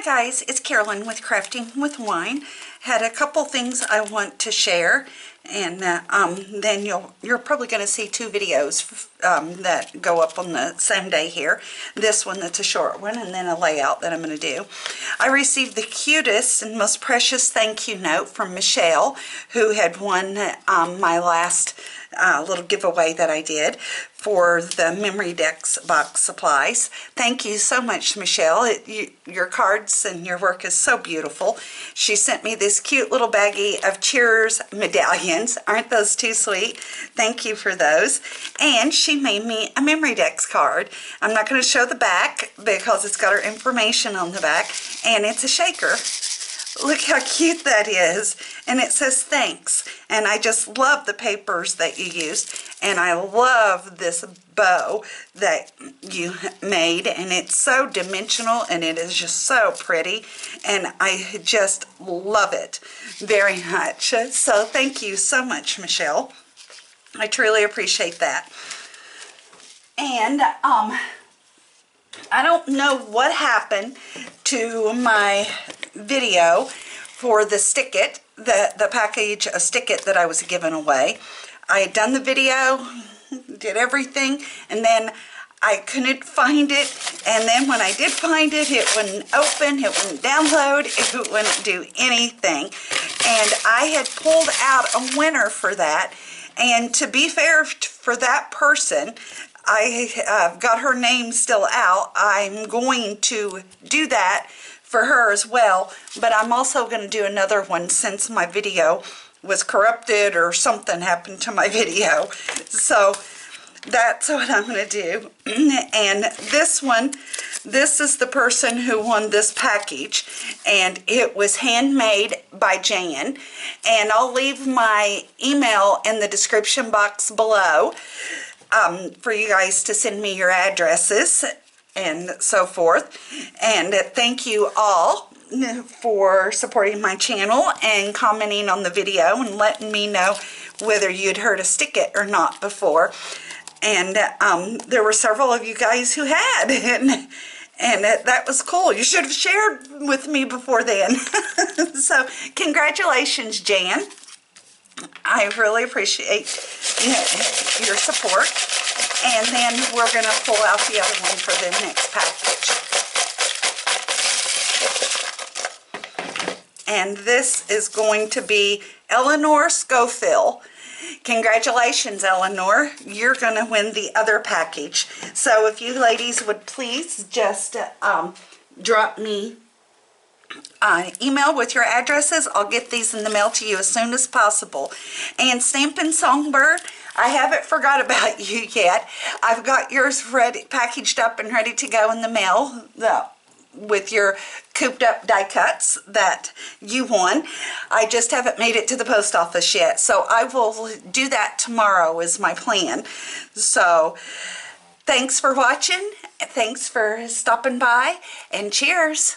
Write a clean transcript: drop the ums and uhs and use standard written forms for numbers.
Hi guys, it's Carolyn with Crafting with Wine. Had a couple things I want to share, and then you're probably going to see two videos that go up on the same day here. This one that's a short one, and then a layout that I'm going to do. I received the cutest and most precious thank you note from Michelle, who had won my last little giveaway that I did for the Memory Decks box supplies. Thank you so much, Michelle. Your cards and your work is so beautiful. She sent me this cute little baggie of Cheers medallions. Aren't those too sweet? Thank you for those. And she made me a Memory Decks card. I'm not going to show the back because it's got her information on the back, and it's a shaker. Look how cute that is. And it says thanks. And I just love the papers that you used. And I love this bow that you made. And it's so dimensional and it is just so pretty. And I just love it very much. So thank you so much, Michelle. I truly appreciate that. And I don't know what happened to my video for the stick-it, the package of stick-it that I was giving away. I had done the video, did everything, and then I couldn't find it, and then when I did find it, it wouldn't open, it wouldn't download, it wouldn't do anything. And I had pulled out a winner for that, and to be fair for that person, I got her name still out. I'm going to do that for her as well, but I'm also going to do another one since my video was corrupted or something happened to my video. So that's what I'm going to do. And this one, this is the person who won this package, and it was handmade by Jan. And I'll leave my email in the description box below for you guys to send me your addresses and so forth. And thank you all for supporting my channel and commenting on the video and letting me know whether you'd heard of Stick-It or not before. And there were several of you guys who had, and that was cool. You should have shared with me before then. So congratulations, Jan. I really appreciate your support. And then we're going to pull out the other one for the next package. And this is going to be Eleanor Schofield. Congratulations, Eleanor. You're going to win the other package. So if you ladies would please just drop me email with your addresses. I'll get these in the mail to you as soon as possible. And Stampin' Songbird, I haven't forgot about you yet. I've got yours ready, packaged up and ready to go in the mail with your cooped up die cuts that you won. I just haven't made it to the post office yet, so I will do that tomorrow is my plan. So thanks for watching. Thanks for stopping by, and cheers.